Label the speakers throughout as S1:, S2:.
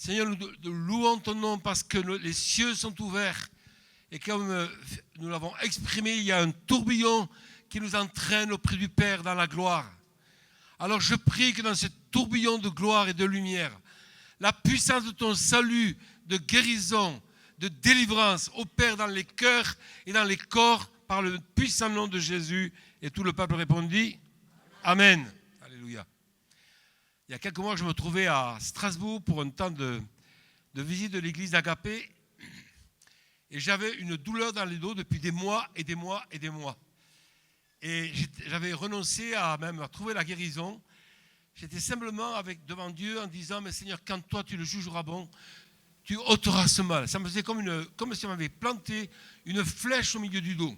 S1: Seigneur, nous louons ton nom parce que les cieux sont ouverts et comme nous l'avons exprimé, il y a un tourbillon qui nous entraîne auprès du Père dans la gloire. Alors je prie que dans ce tourbillon de gloire et de lumière, la puissance de ton salut, de guérison, de délivrance opère dans les cœurs et dans les corps par le puissant nom de Jésus. Et tout le peuple répondit Amen. Alléluia. Il y a quelques mois, je me trouvais à Strasbourg pour un temps de visite de l'église d'Agapé et j'avais une douleur dans les dos depuis des mois et des mois et des mois. Et j'avais renoncé à trouver la guérison. J'étais simplement devant Dieu en disant, mais Seigneur, quand toi tu le jugeras bon, tu ôteras ce mal. Ça me faisait comme si on m'avait planté une flèche au milieu du dos.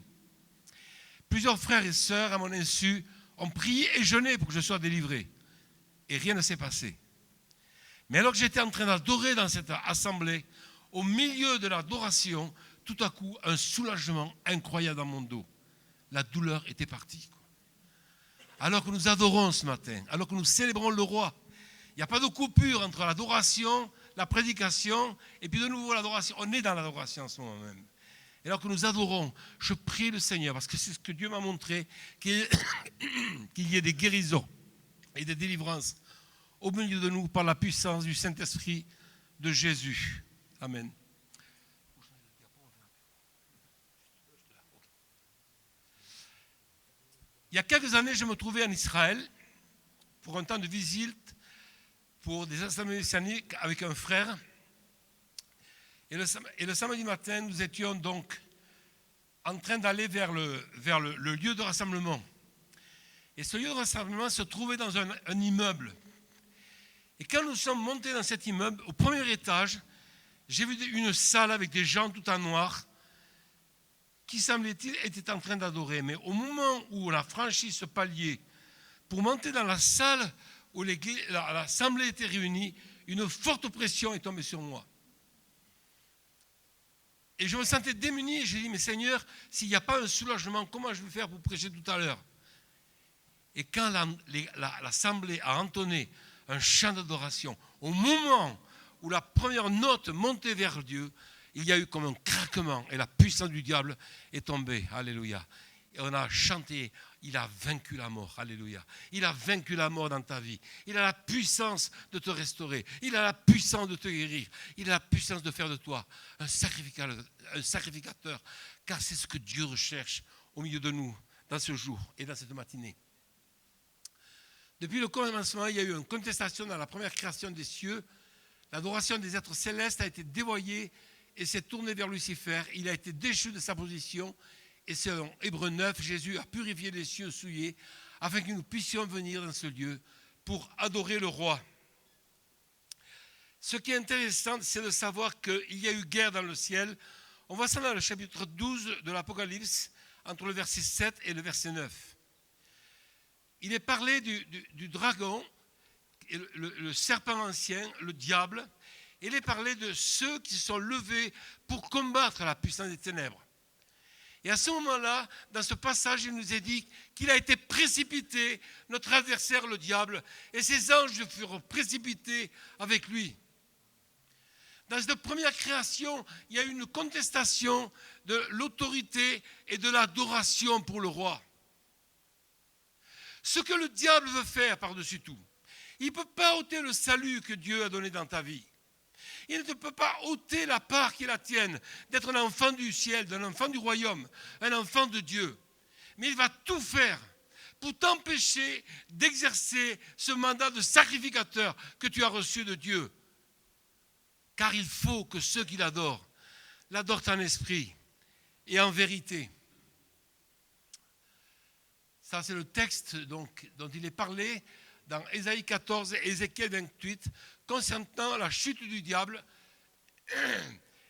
S1: Plusieurs frères et sœurs, à mon insu, ont prié et jeûné pour que je sois délivré. Et rien ne s'est passé. Mais alors que j'étais en train d'adorer dans cette assemblée, au milieu de l'adoration, tout à coup, un soulagement incroyable dans mon dos. La douleur était partie. Alors que nous adorons ce matin, alors que nous célébrons le roi, il n'y a pas de coupure entre l'adoration, la prédication, et puis de nouveau l'adoration. On est dans l'adoration en ce moment même. Et alors que nous adorons, je prie le Seigneur, parce que c'est ce que Dieu m'a montré, qu'il y ait des guérisons et des délivrances au milieu de nous par la puissance du Saint-Esprit de Jésus. Amen. Il y a quelques années, je me trouvais en Israël pour un temps de visite pour des assemblées messianiques avec un frère. Et le samedi matin, nous étions donc en train d'aller vers le lieu de rassemblement. Et ce lieu de rassemblement se trouvait dans un immeuble. Et quand nous sommes montés dans cet immeuble, au premier étage, j'ai vu une salle avec des gens tout en noir qui, semblait-il, étaient en train d'adorer. Mais au moment où on a franchi ce palier pour monter dans la salle où l'assemblée était réunie, une forte pression est tombée sur moi. Et je me sentais démuni et j'ai dit, mais Seigneur, s'il n'y a pas un soulagement, comment je vais faire pour prêcher tout à l'heure? Et quand l'assemblée a entonné un chant d'adoration, au moment où la première note montait vers Dieu, il y a eu comme un craquement et la puissance du diable est tombée. Alléluia. Et on a chanté, il a vaincu la mort. Alléluia. Il a vaincu la mort dans ta vie. Il a la puissance de te restaurer. Il a la puissance de te guérir. Il a la puissance de faire de toi un sacrificateur. Car c'est ce que Dieu recherche au milieu de nous dans ce jour et dans cette matinée. Depuis le commencement, il y a eu une contestation dans la première création des cieux. L'adoration des êtres célestes a été dévoyée et s'est tournée vers Lucifer. Il a été déchu de sa position. Et selon Hébreux 9, Jésus a purifié les cieux souillés afin que nous puissions venir dans ce lieu pour adorer le roi. Ce qui est intéressant, c'est de savoir qu'il y a eu guerre dans le ciel. On voit ça dans le chapitre 12 de l'Apocalypse, entre le verset 7 et le verset 9. Il est parlé du dragon, le serpent ancien, le diable. Il est parlé de ceux qui sont levés pour combattre la puissance des ténèbres. Et à ce moment-là, dans ce passage, il nous est dit qu'il a été précipité, notre adversaire, le diable, et ses anges furent précipités avec lui. Dans cette première création, il y a eu une contestation de l'autorité et de l'adoration pour le roi. Ce que le diable veut faire par-dessus tout, il ne peut pas ôter le salut que Dieu a donné dans ta vie. Il ne peut pas ôter la part qui est la tienne, d'être un enfant du ciel, un enfant du royaume, un enfant de Dieu. Mais il va tout faire pour t'empêcher d'exercer ce mandat de sacrificateur que tu as reçu de Dieu. Car il faut que ceux qui l'adorent en esprit et en vérité. Ça, c'est le texte dont il est parlé dans Ésaïe 14 et Ézéchiel 28, concernant la chute du diable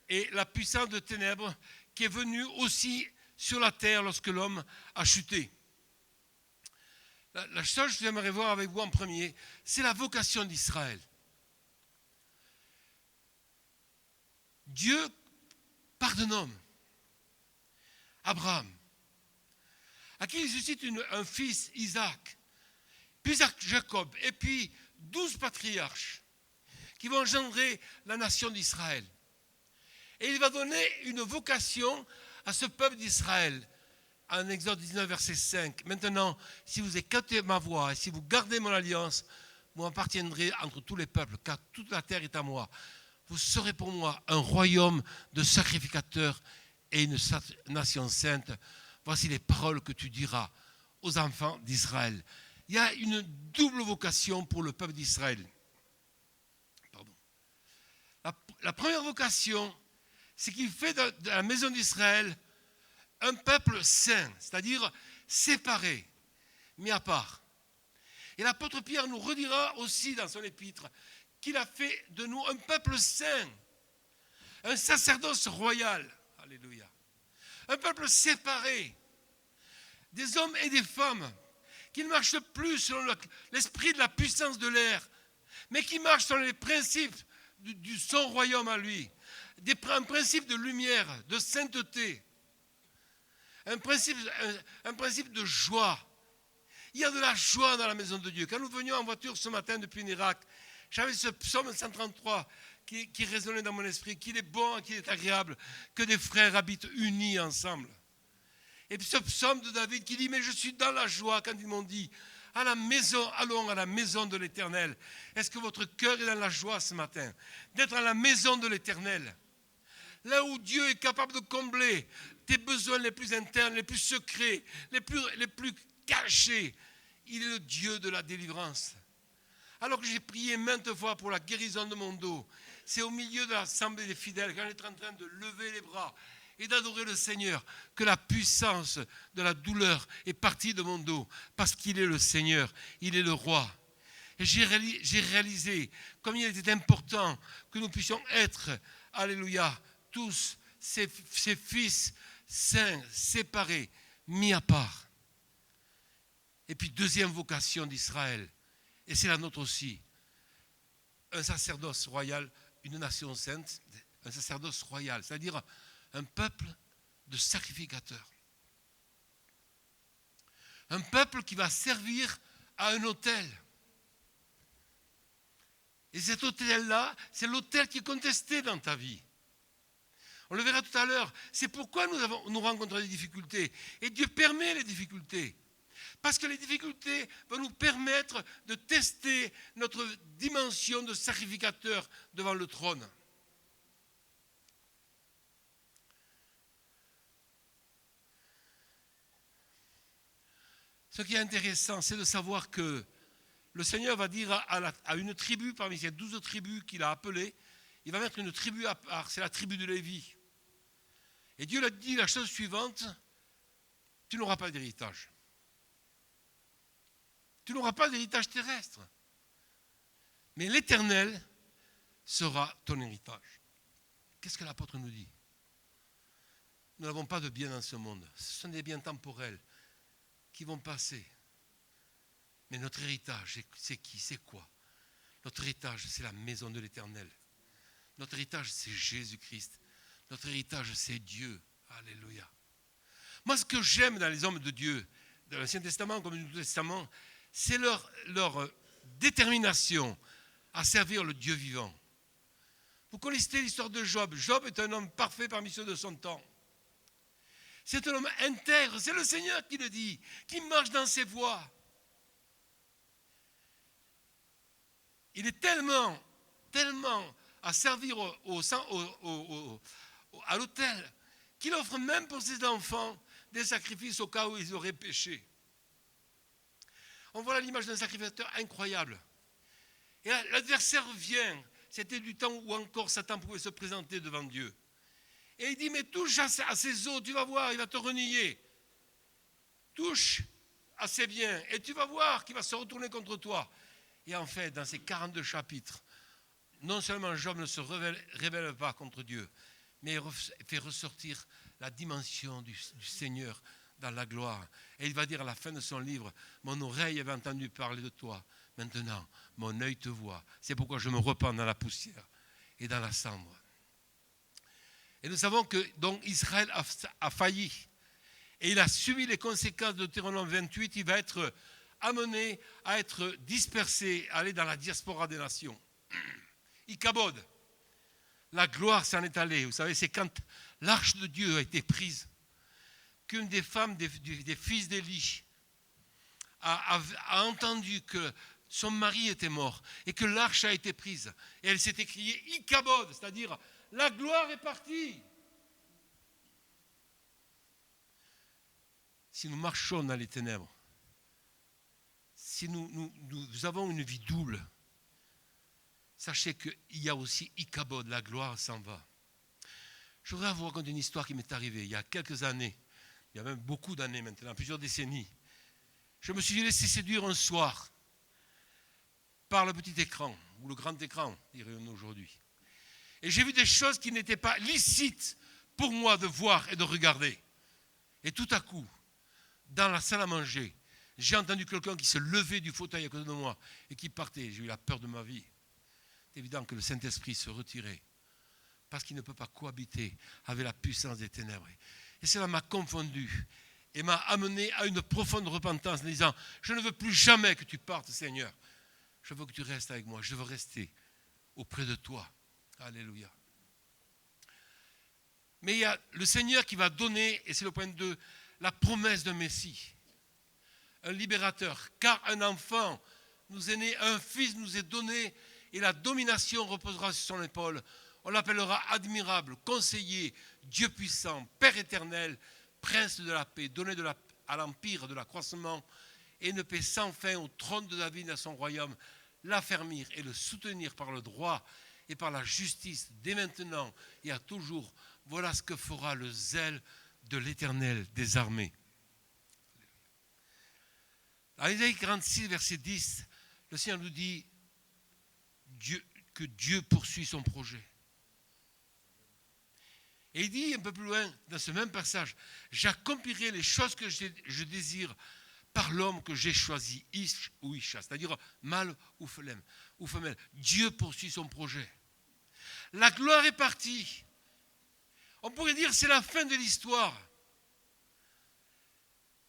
S1: et la puissance de ténèbres qui est venue aussi sur la terre lorsque l'homme a chuté. La chose que j'aimerais voir avec vous en premier, c'est la vocation d'Israël. Dieu part d'un homme, Abraham, à qui il suscite un fils, Isaac, puis Jacob, et puis 12 patriarches qui vont engendrer la nation d'Israël. Et il va donner une vocation à ce peuple d'Israël. En Exode 19, verset 5. Maintenant, si vous écoutez ma voix et si vous gardez mon alliance, vous appartiendrez entre tous les peuples, car toute la terre est à moi. Vous serez pour moi un royaume de sacrificateurs et une nation sainte. Voici les paroles que tu diras aux enfants d'Israël. Il y a une double vocation pour le peuple d'Israël. La première vocation, c'est qu'il fait de la maison d'Israël un peuple saint, c'est-à-dire séparé, mis à part. Et l'apôtre Pierre nous redira aussi dans son épître qu'il a fait de nous un peuple saint, un sacerdoce royal, alléluia, un peuple séparé, des hommes et des femmes qui ne marchent plus selon l'esprit de la puissance de l'air, mais qui marchent selon les principes de son royaume à lui, un principe de lumière, de sainteté, un principe de joie. Il y a de la joie dans la maison de Dieu. Quand nous venions en voiture ce matin depuis l'Irak, j'avais ce psaume 133 qui résonnait dans mon esprit, qu'il est bon, qu'il est agréable, que des frères habitent unis ensemble. Et puis ce psaume de David qui dit, mais je suis dans la joie quand ils m'ont dit, à la maison, allons à la maison de l'Éternel. Est-ce que votre cœur est dans la joie ce matin d'être à la maison de l'Éternel? Là où Dieu est capable de combler tes besoins les plus internes, les plus secrets, les plus cachés. Il est le Dieu de la délivrance. Alors que j'ai prié maintes fois pour la guérison de mon dos, c'est au milieu de l'assemblée des fidèles, quand j'étais en train de lever les bras et d'adorer le Seigneur, que la puissance de la douleur est partie de mon dos, parce qu'il est le Seigneur, il est le roi. Et j'ai réalisé combien il était important que nous puissions être, alléluia, tous ces fils saints, séparés, mis à part. Et puis deuxième vocation d'Israël, et c'est la nôtre aussi, un sacerdoce royal, une nation sainte, un sacerdoce royal, c'est-à-dire un peuple de sacrificateurs. Un peuple qui va servir à un autel. Et cet autel-là, c'est l'autel qui est contesté dans ta vie. On le verra tout à l'heure. C'est pourquoi nous rencontrons des difficultés. Et Dieu permet les difficultés. Parce que les difficultés vont nous permettre de tester notre dimension de sacrificateur devant le trône. Ce qui est intéressant, c'est de savoir que le Seigneur va dire à une tribu, parmi ces 12 tribus qu'il a appelées, il va mettre une tribu à part, c'est la tribu de Lévi. Et Dieu lui a dit la chose suivante, tu n'auras pas d'héritage. Tu n'auras pas d'héritage terrestre. Mais l'Éternel sera ton héritage. Qu'est-ce que l'apôtre nous dit? Nous n'avons pas de biens dans ce monde. Ce sont des biens temporels qui vont passer. Mais notre héritage, c'est qui? C'est quoi? Notre héritage, c'est la maison de l'Éternel. Notre héritage, c'est Jésus-Christ. Notre héritage, c'est Dieu. Alléluia. Moi, ce que j'aime dans les hommes de Dieu, dans l'Ancien Testament comme du Nouveau Testament, c'est leur détermination à servir le Dieu vivant. Vous connaissez l'histoire de Job. Job est un homme parfait parmi ceux de son temps. C'est un homme intègre, c'est le Seigneur qui le dit, qui marche dans ses voies. Il est tellement à servir à l'autel qu'il offre même pour ses enfants des sacrifices au cas où ils auraient péché. On voit l'image d'un sacrificateur incroyable. Et l'adversaire vient. C'était du temps où encore Satan pouvait se présenter devant Dieu. Et il dit, mais touche à ses os, tu vas voir, il va te renier. Touche à ses biens, et tu vas voir qu'il va se retourner contre toi. Et en fait, dans ces 42 chapitres, non seulement Job ne se révèle pas contre Dieu, mais il fait ressortir la dimension du Seigneur dans la gloire. Et il va dire à la fin de son livre, mon oreille avait entendu parler de toi, maintenant mon œil te voit. C'est pourquoi je me repens dans la poussière et dans la cendre. Et nous savons que donc Israël a failli. Et il a subi les conséquences de Deutéronome 28. Il va être amené à être dispersé, à aller dans la diaspora des nations. Ichabod. La gloire s'en est allée. Vous savez, c'est quand l'arche de Dieu a été prise qu'une des femmes des fils d'Élie a entendu que son mari était mort et que l'arche a été prise. Et elle s'est écriée Ichabod, c'est-à-dire la gloire est partie. Si nous marchons dans les ténèbres, si nous avons une vie double, sachez qu'il y a aussi Ichabod, la gloire s'en va. Je voudrais vous raconter une histoire qui m'est arrivée il y a quelques années, il y a même beaucoup d'années maintenant, plusieurs décennies. Je me suis laissé séduire un soir par le petit écran, ou le grand écran, dirions-nous aujourd'hui. Et j'ai vu des choses qui n'étaient pas licites pour moi de voir et de regarder. Et tout à coup, dans la salle à manger, j'ai entendu quelqu'un qui se levait du fauteuil à côté de moi et qui partait. J'ai eu la peur de ma vie. C'est évident que le Saint-Esprit se retirait parce qu'il ne peut pas cohabiter avec la puissance des ténèbres. Et cela m'a confondu et m'a amené à une profonde repentance en disant « Je ne veux plus jamais que tu partes, Seigneur. Je veux que tu restes avec moi. Je veux rester auprès de toi. » Alléluia. Mais il y a le Seigneur qui va donner, et c'est le point 2, la promesse d'un Messie, un libérateur. Car un enfant nous est né, un fils nous est donné, et la domination reposera sur son épaule. On l'appellera admirable, conseiller, Dieu puissant, Père éternel, prince de la paix, donné à l'empire de l'accroissement, et une paix sans fin au trône de David et à son royaume, l'affermir et le soutenir par le droit et par la justice dès maintenant et à toujours. Voilà ce que fera le zèle de l'Éternel des armées. À Isaïe 46, verset 10, le Seigneur nous dit que Dieu poursuit son projet. Et il dit un peu plus loin, dans ce même passage, « J'accomplirai les choses que je désire par l'homme que j'ai choisi, Ish ou Isha », c'est-à-dire mâle ou femelle. Dieu poursuit son projet. La gloire est partie. On pourrait dire que c'est la fin de l'histoire.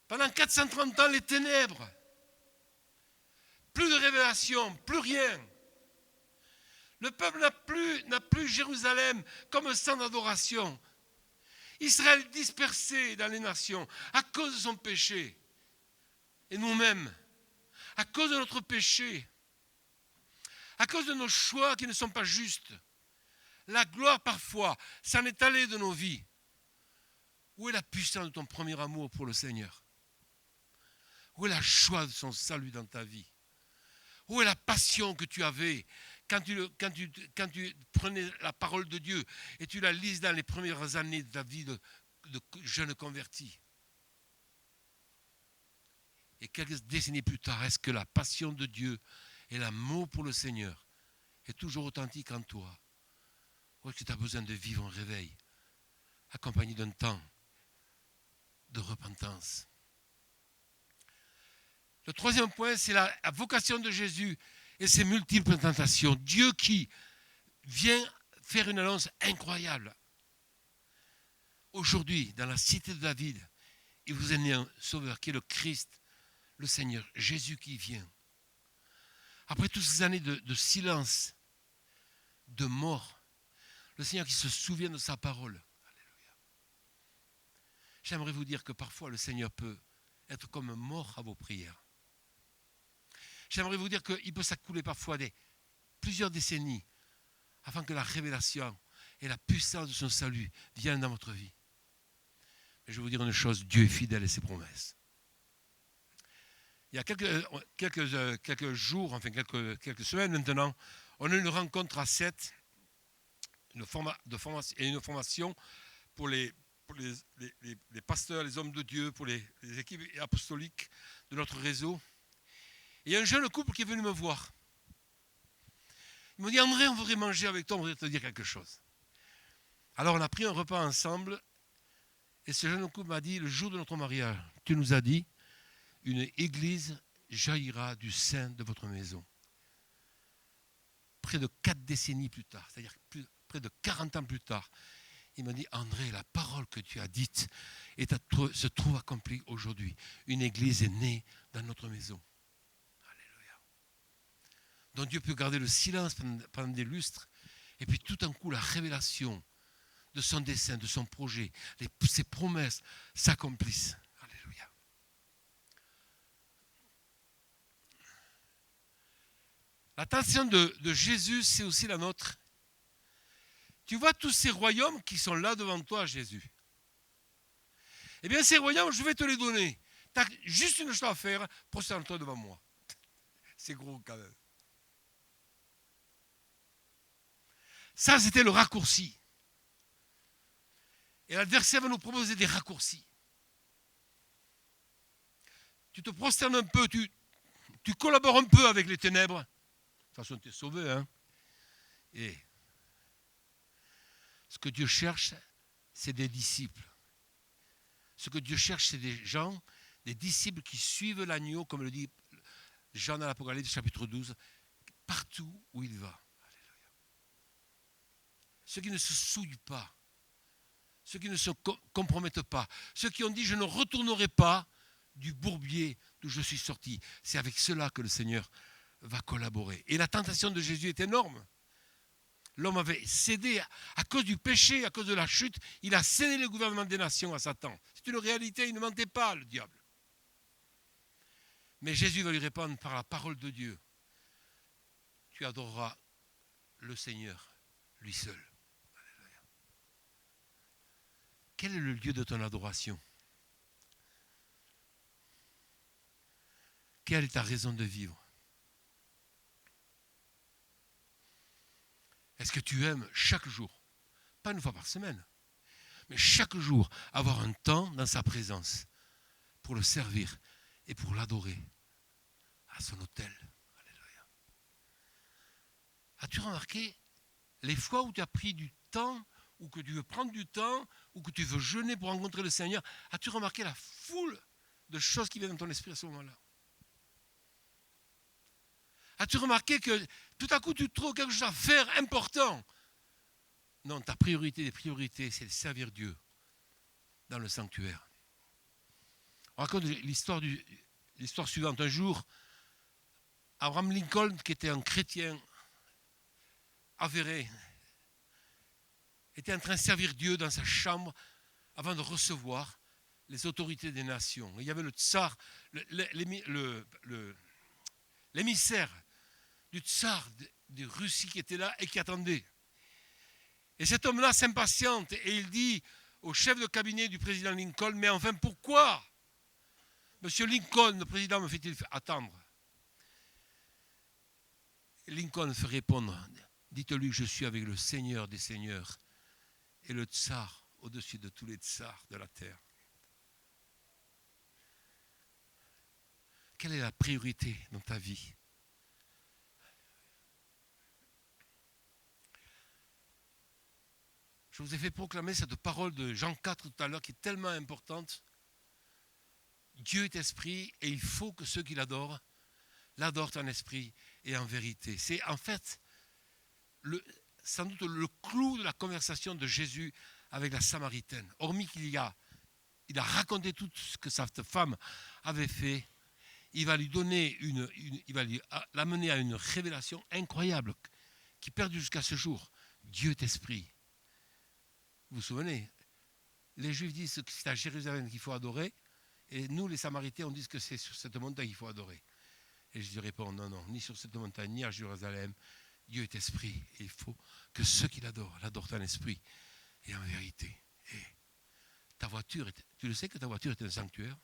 S1: Pendant 430 ans, les ténèbres. Plus de révélation, plus rien. Le peuple n'a plus Jérusalem comme centre d'adoration. Israël dispersé dans les nations à cause de son péché. Et nous-mêmes, à cause de notre péché, à cause de nos choix qui ne sont pas justes, la gloire parfois s'en est allée de nos vies. Où est la puissance de ton premier amour pour le Seigneur? Où est la joie de son salut dans ta vie? Où est la passion que tu avais quand tu prenais la parole de Dieu et tu la lises dans les premières années de ta vie de jeune converti? Et quelques décennies plus tard, est-ce que la passion de Dieu et l'amour pour le Seigneur est toujours authentique en toi? Ou est-ce que tu as besoin de vivre un réveil accompagné d'un temps de repentance? Le troisième point, c'est la vocation de Jésus et ses multiples tentations. Dieu qui vient faire une annonce incroyable. Aujourd'hui, dans la cité de David, il vous est né un sauveur qui est le Christ, le Seigneur, Jésus qui vient. Après toutes ces années de silence, de mort, le Seigneur qui se souvient de sa parole. Alléluia. J'aimerais vous dire que parfois le Seigneur peut être comme mort à vos prières. J'aimerais vous dire qu'il peut s'accouler parfois plusieurs décennies afin que la révélation et la puissance de son salut viennent dans votre vie. Mais je vais vous dire une chose, Dieu est fidèle à ses promesses. Il y a quelques jours, enfin quelques semaines maintenant, on a eu une rencontre à Sète, une formation pour les pasteurs, les hommes de Dieu, pour les équipes apostoliques de notre réseau. Et il y a un jeune couple qui est venu me voir. Il m'a dit, André, on voudrait manger avec toi, on voudrait te dire quelque chose. Alors on a pris un repas ensemble et ce jeune couple m'a dit, le jour de notre mariage, tu nous as dit, une église jaillira du sein de votre maison. Près de 4 décennies plus tard, c'est-à-dire près de 40 ans plus tard, il m'a dit, André, la parole que tu as dite se trouve accomplie aujourd'hui. Une église est née dans notre maison. Alléluia. Donc Dieu peut garder le silence pendant des lustres Et puis tout d'un coup, la révélation de son dessein, de son projet, ses promesses s'accomplissent. Alléluia. L'attention de Jésus, c'est aussi la nôtre. Tu vois tous ces royaumes qui sont là devant toi, Jésus. Eh bien, ces royaumes, je vais te les donner. Tu as juste une chose à faire, prosterne-toi devant moi. C'est gros quand même. Ça, c'était le raccourci. Et l'adversaire va nous proposer des raccourcis. Tu te prosternes un peu, tu collabores un peu avec les ténèbres. De toute façon, tu es sauvé. Hein. Et ce que Dieu cherche, c'est des disciples. Ce que Dieu cherche, c'est des gens, des disciples qui suivent l'agneau, comme le dit Jean dans l'Apocalypse, chapitre 12, partout où il va. Alléluia. Ceux qui ne se souillent pas, ceux qui ne se compromettent pas, ceux qui ont dit « je ne retournerai pas du bourbier d'où je suis sorti ». C'est avec cela que le Seigneur va collaborer. Et la tentation de Jésus est énorme. L'homme avait cédé à cause du péché, à cause de la chute. Il a cédé le gouvernement des nations à Satan. C'est une réalité, il ne mentait pas, le diable. Mais Jésus va lui répondre par la parole de Dieu. Tu adoreras le Seigneur, lui seul. Alléluia. Quel est le lieu de ton adoration? Quelle est ta raison de vivre? Est-ce que tu aimes chaque jour, pas une fois par semaine, mais chaque jour avoir un temps dans sa présence pour le servir et pour l'adorer à son autel? Alléluia. As-tu remarqué les fois où tu as pris du temps, ou que tu veux prendre du temps, ou que tu veux jeûner pour rencontrer le Seigneur? As-tu remarqué la foule de choses qui viennent dans ton esprit à ce moment-là? As-tu remarqué que tout à coup tu trouves quelque chose à faire important? Non, ta priorité des priorités, c'est de servir Dieu dans le sanctuaire. On raconte l'histoire suivante. Un jour, Abraham Lincoln, qui était un chrétien avéré, était en train de servir Dieu dans sa chambre avant de recevoir les autorités des nations. Et il y avait le tsar, l'émissaire du tsar de Russie qui était là et qui attendait. Et cet homme-là s'impatiente et il dit au chef de cabinet du président Lincoln, mais enfin pourquoi Monsieur Lincoln, le président, me fait-il attendre? Et Lincoln fait répondre, dites-lui que je suis avec le Seigneur des Seigneurs et le tsar au-dessus de tous les tsars de la terre. Quelle est la priorité dans ta vie? Je vous ai fait proclamer cette parole de Jean 4 tout à l'heure qui est tellement importante. Dieu est esprit et il faut que ceux qui l'adorent en esprit et en vérité. C'est en fait sans doute le clou de la conversation de Jésus avec la Samaritaine. Hormis qu'il a raconté tout ce que cette femme avait fait, il va lui donner il va l'amener à une révélation incroyable qui perdure jusqu'à ce jour. Dieu est esprit. Vous vous souvenez, les Juifs disent que c'est à Jérusalem qu'il faut adorer, et nous, les Samaritains, on dit que c'est sur cette montagne qu'il faut adorer. Et je lui réponds, non, ni sur cette montagne, ni à Jérusalem. Dieu est esprit, et il faut que ceux qui l'adorent en esprit et en vérité. Et ta voiture, tu le sais que ta voiture est un sanctuaire?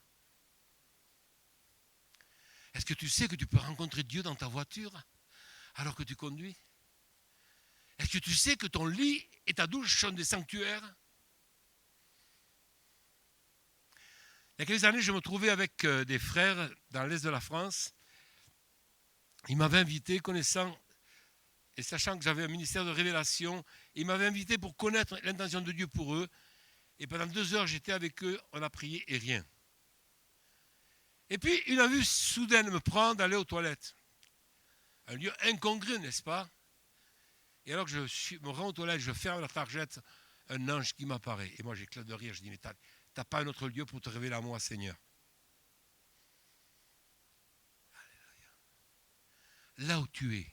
S1: Est-ce que tu sais que tu peux rencontrer Dieu dans ta voiture alors que tu conduis? Est-ce que tu sais que ton lit et ta douche sont des sanctuaires? Il y a quelques années, je me trouvais avec des frères dans l'est de la France. Ils m'avaient invité, connaissant et sachant que j'avais un ministère de révélation, ils m'avaient invité pour connaître l'intention de Dieu pour eux. Et pendant 2 heures, j'étais avec eux, on a prié et rien. Et puis, une envie soudaine me prend d'aller aux toilettes. Un lieu incongru, n'est-ce pas? Et alors que je me rends aux toilettes, je ferme la targette, un ange qui m'apparaît. Et moi, j'éclate de rire, je dis, mais t'as pas un autre lieu pour te révéler à moi, Seigneur? Alléluia. Là où tu es,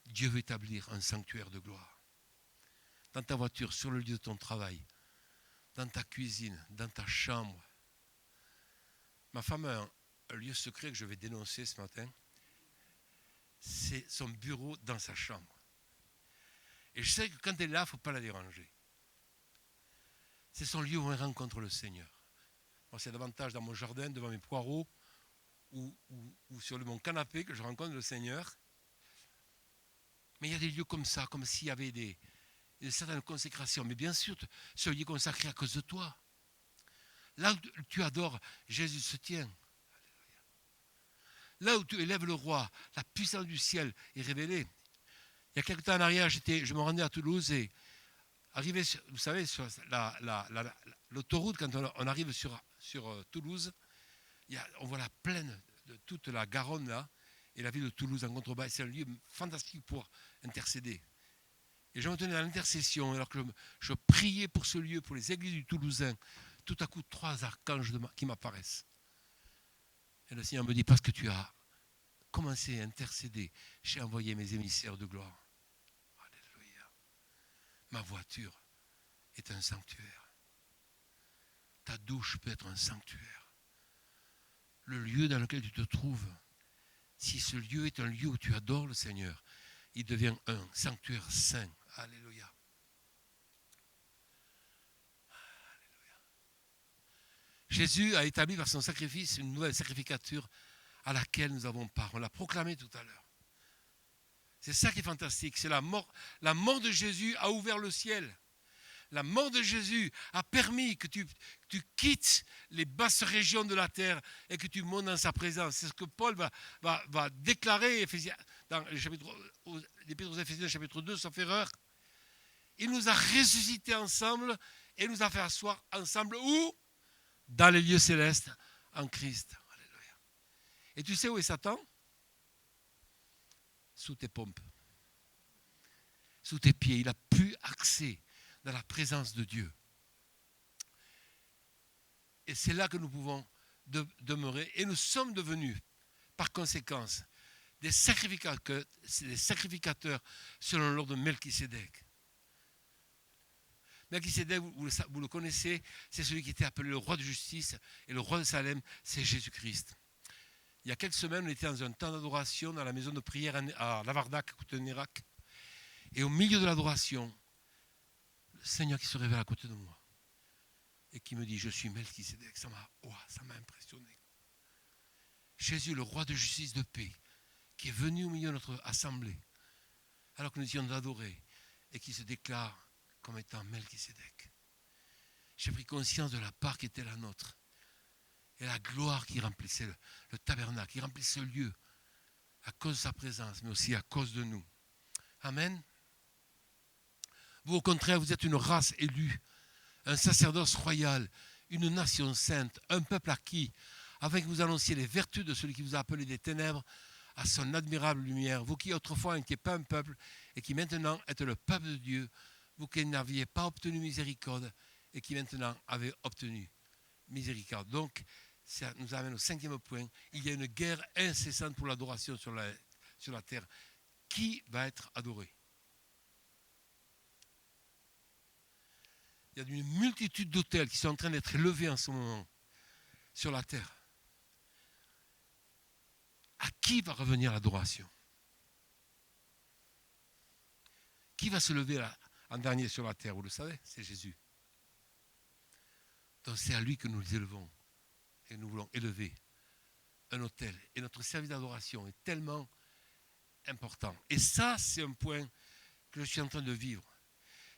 S1: Dieu veut établir un sanctuaire de gloire. dans ta voiture, sur le lieu de ton travail, dans ta cuisine, dans ta chambre. Ma femme a un lieu secret que je vais dénoncer ce matin. C'est son bureau dans sa chambre. Et je sais que quand elle est là, il ne faut pas la déranger. C'est son lieu où on rencontre le Seigneur. Moi, c'est davantage dans mon jardin, devant mes poireaux, ou sur mon canapé que je rencontre le Seigneur. Mais il y a des lieux comme ça, comme s'il y avait une certaine consécration. Mais bien sûr, ce lieu consacré à cause de toi. Là où tu adores, Jésus se tient. Là où tu élèves le roi, la puissance du ciel est révélée. Il y a quelques temps en arrière, je me rendais à Toulouse et arrivé, vous savez, sur l'autoroute, quand on arrive sur Toulouse, on voit la plaine de toute la Garonne là, et la ville de Toulouse en contrebas. C'est un lieu fantastique pour intercéder. Et je me tenais à l'intercession, alors que je priais pour ce lieu, pour les églises du Toulousain. Tout à coup, 3 archanges qui m'apparaissent. Et le Seigneur me dit, parce que tu as commencé à intercéder, j'ai envoyé mes émissaires de gloire. Alléluia. Ma voiture est un sanctuaire. Ta douche peut être un sanctuaire. Le lieu dans lequel tu te trouves, si ce lieu est un lieu où tu adores le Seigneur, il devient un sanctuaire saint. Alléluia. Jésus a établi par son sacrifice une nouvelle sacrificature à laquelle nous avons part. On l'a proclamé tout à l'heure. C'est ça qui est fantastique. C'est la mort. La mort de Jésus a ouvert le ciel. La mort de Jésus a permis que tu quittes les basses régions de la terre et que tu montes dans sa présence. C'est ce que Paul va déclarer dans l'Épître aux Éphésiens, chapitre 2, sauf erreur. Il nous a ressuscités ensemble et nous a fait asseoir ensemble où ? Dans les lieux célestes, en Christ. Alléluia. Et tu sais où est Satan ? Sous tes pompes. Sous tes pieds. Il n'a plus accès dans la présence de Dieu. Et c'est là que nous pouvons demeurer. Et nous sommes devenus, par conséquence, des sacrificateurs selon l'ordre de Melchisédek. Melchisédek, vous le connaissez, c'est celui qui était appelé le roi de justice, et le roi de Salem, c'est Jésus-Christ. Il y a quelques semaines, on était dans un temps d'adoration dans la maison de prière à Lavardac, à côté de Nérac. Et au milieu de l'adoration, le Seigneur qui se révèle à côté de moi et qui me dit, je suis Melchisédek. Ça m'a impressionné. Jésus, le roi de justice de paix, qui est venu au milieu de notre assemblée, alors que nous étions adorés, et qui se déclare comme étant Melchisédek. J'ai pris conscience de la part qui était la nôtre et la gloire qui remplissait le tabernacle, qui remplissait ce lieu à cause de sa présence, mais aussi à cause de nous. Amen. Vous, au contraire, vous êtes une race élue, un sacerdoce royal, une nation sainte, un peuple acquis, afin que vous annonciez les vertus de celui qui vous a appelé des ténèbres à son admirable lumière. Vous qui autrefois n'étiez pas un peuple et qui maintenant êtes le peuple de Dieu, vous qui n'aviez pas obtenu miséricorde et qui maintenant avez obtenu miséricorde. Donc, ça nous amène au 5e point. Il y a une guerre incessante pour l'adoration sur la terre. Qui va être adoré ? Il y a une multitude d'autels qui sont en train d'être élevés en ce moment sur la terre. À qui va revenir l'adoration ? Qui va se lever là en dernier sur la terre, vous le savez, c'est Jésus. Donc c'est à lui que nous les élevons. Et nous voulons élever un autel. Et notre service d'adoration est tellement important. Et ça, c'est un point que je suis en train de vivre.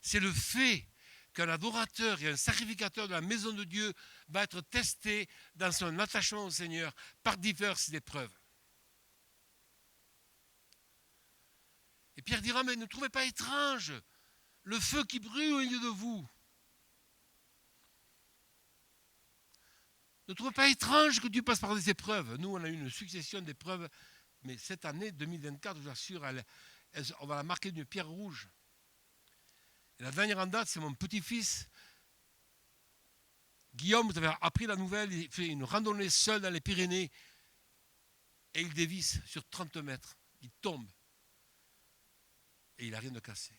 S1: C'est le fait qu'un adorateur et un sacrificateur de la maison de Dieu va être testé dans son attachement au Seigneur par diverses épreuves. Et Pierre dira, mais ne trouvez pas étrange le feu qui brûle au milieu de vous. Ne trouvez pas étrange que Dieu passe par des épreuves. Nous, on a eu une succession d'épreuves, mais cette année 2024, je vous assure, on va la marquer d'une pierre rouge. Et la dernière en date, c'est mon petit-fils. Guillaume, vous avez appris la nouvelle, il fait une randonnée seul dans les Pyrénées et il dévisse sur 30 mètres. Il tombe. Et il n'a rien de cassé.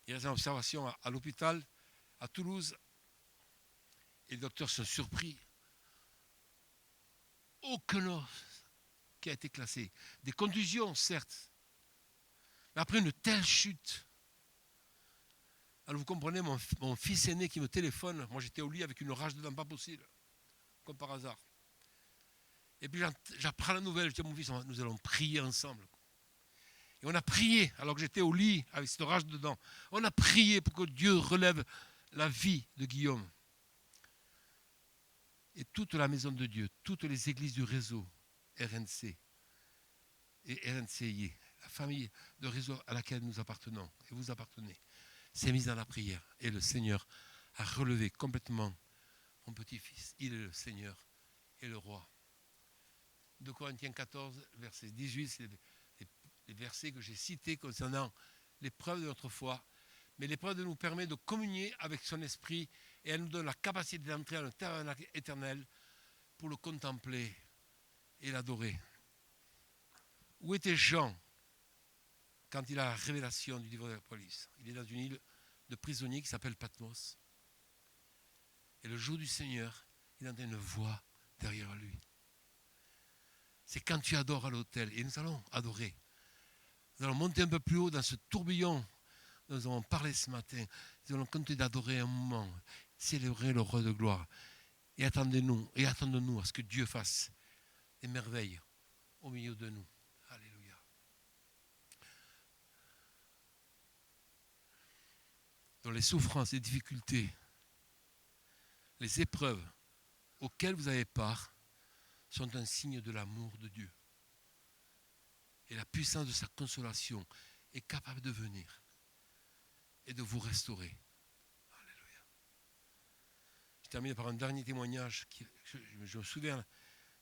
S1: Il reste en observation à l'hôpital, à Toulouse. Et les docteurs sont surpris. Aucun os qui a été classé. Des contusions, certes. Mais après une telle chute. Alors vous comprenez, mon fils aîné qui me téléphone, moi j'étais au lit avec une rage dedans, pas possible. Comme par hasard. Et puis j'apprends la nouvelle, je dis à mon fils, nous allons prier ensemble. Et on a prié, alors que j'étais au lit avec cette rage dedans. On a prié pour que Dieu relève la vie de Guillaume. Et toute la maison de Dieu, toutes les églises du réseau RNC et RNCI, la famille de réseau à laquelle nous appartenons et vous appartenez, s'est mise dans la prière. Et le Seigneur a relevé complètement mon petit-fils. Il est le Seigneur et le roi. 2 Corinthiens 14, verset 18, c'est les versets que j'ai cités concernant l'épreuve de notre foi. Mais l'épreuve nous permet de communier avec son esprit et elle nous donne la capacité d'entrer dans le tabernacle éternel pour le contempler et l'adorer. Où était Jean quand il a la révélation du livre de l'Apocalypse? Il est dans une île de prisonniers qui s'appelle Patmos. Et le jour du Seigneur, il entend une voix derrière lui. C'est quand tu adores à l'autel. Et nous allons adorer. Nous allons monter un peu plus haut dans ce tourbillon dont nous avons parlé ce matin. Nous allons continuer d'adorer un moment, célébrer le roi de gloire. Et attendons-nous à ce que Dieu fasse des merveilles au milieu de nous. Alléluia. Dans les souffrances, les difficultés, les épreuves auxquelles vous avez part sont un signe de l'amour de Dieu. Et la puissance de sa consolation est capable de venir et de vous restaurer. Alléluia. Je termine par un dernier témoignage. Je me souviens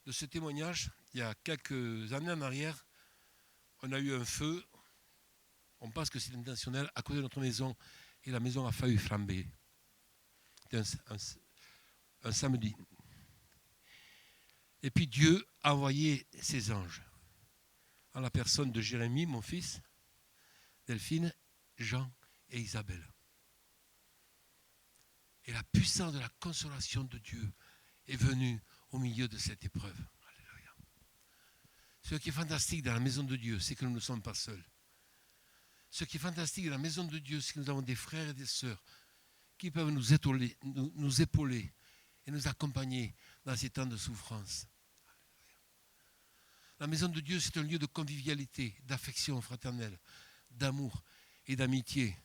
S1: de ce témoignage. Il y a quelques années en arrière, on a eu un feu. On pense que c'est intentionnel à côté de notre maison et la maison a failli flamber. C'était un samedi. Et puis Dieu a envoyé ses anges en la personne de Jérémie, mon fils, Delphine, Jean et Isabelle. Et la puissance de la consolation de Dieu est venue au milieu de cette épreuve. Alléluia. Ce qui est fantastique dans la maison de Dieu, c'est que nous ne sommes pas seuls. Ce qui est fantastique dans la maison de Dieu, c'est que nous avons des frères et des sœurs qui peuvent nous épauler et nous accompagner dans ces temps de souffrance. La maison de Dieu, c'est un lieu de convivialité, d'affection fraternelle, d'amour et d'amitié.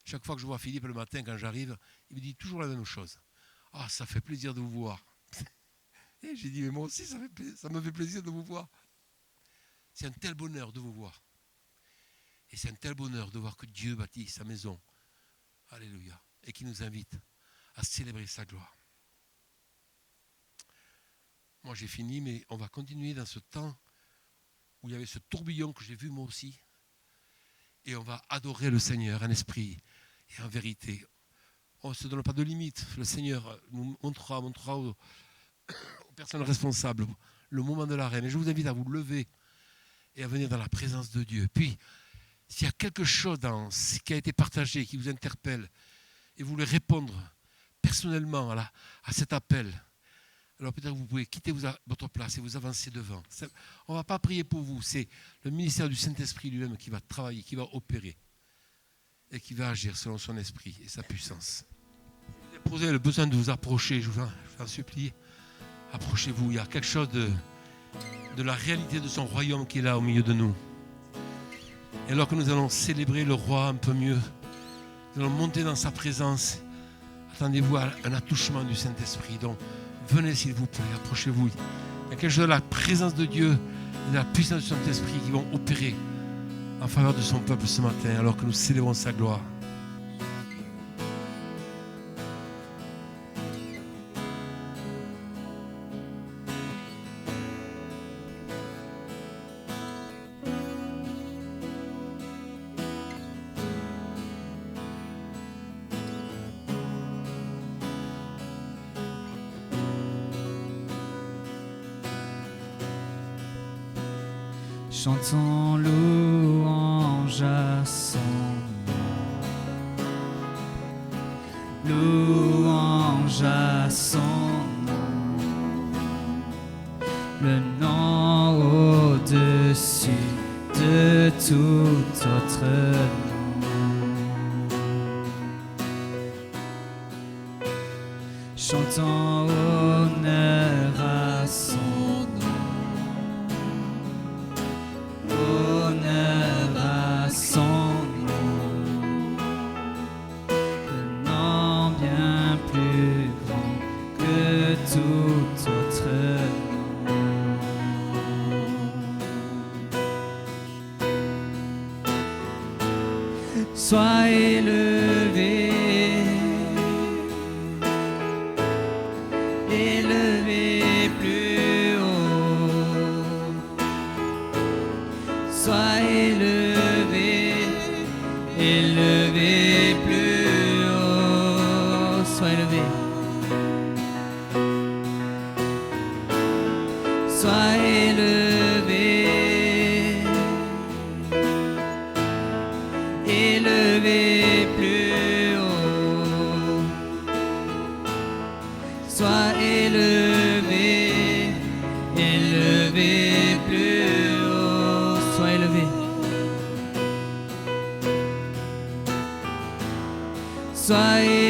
S1: Chaque fois que je vois Philippe le matin, quand j'arrive, il me dit toujours la même chose. « Ah, ça fait plaisir de vous voir. » Et j'ai dit « Mais moi aussi, ça me fait plaisir de vous voir. » C'est un tel bonheur de vous voir. Et c'est un tel bonheur de voir que Dieu bâtit sa maison. Alléluia. Et qui nous invite à célébrer sa gloire. Moi j'ai fini, mais on va continuer dans ce temps où il y avait ce tourbillon que j'ai vu moi aussi. Et on va adorer le Seigneur en esprit et en vérité. On ne se donne pas de limite. Le Seigneur nous montrera aux personnes responsables le moment de l'arrêt. Mais je vous invite à vous lever et à venir dans la présence de Dieu. Puis, s'il y a quelque chose dans ce qui a été partagé qui vous interpelle et vous voulez répondre personnellement à cet appel, alors peut-être que vous pouvez quitter votre place et vous avancer devant. On ne va pas prier pour vous, c'est le ministère du Saint-Esprit lui-même qui va travailler, qui va opérer et qui va agir selon son esprit et sa puissance. Vous avez le besoin de vous approcher, je vous en supplie, approchez-vous. Il y a quelque chose de la réalité de son royaume qui est là au milieu de nous. Et alors que nous allons célébrer le roi un peu mieux, nous allons monter dans sa présence, attendez-vous à un attouchement du Saint-Esprit. Donc, venez s'il vous plaît, approchez-vous. Il y a quelque chose de la présence de Dieu et de la puissance du Saint-Esprit qui vont opérer en faveur de son peuple ce matin, alors que nous célébrons sa gloire.
S2: Chantons louange à son nom. louange à son nom, le nom au-dessus de tout autre nom. Chantons honneur à son nom, honneur à son nom, le nom bien plus grand que tout autre nom. Sois élevé, élevé plus haut. Sois élevé, élevé plus haut. Sois élevé. Sois élevé, élevé plus haut. Sois élevé, élevé plus haut. Sois élevé. Sois élevé.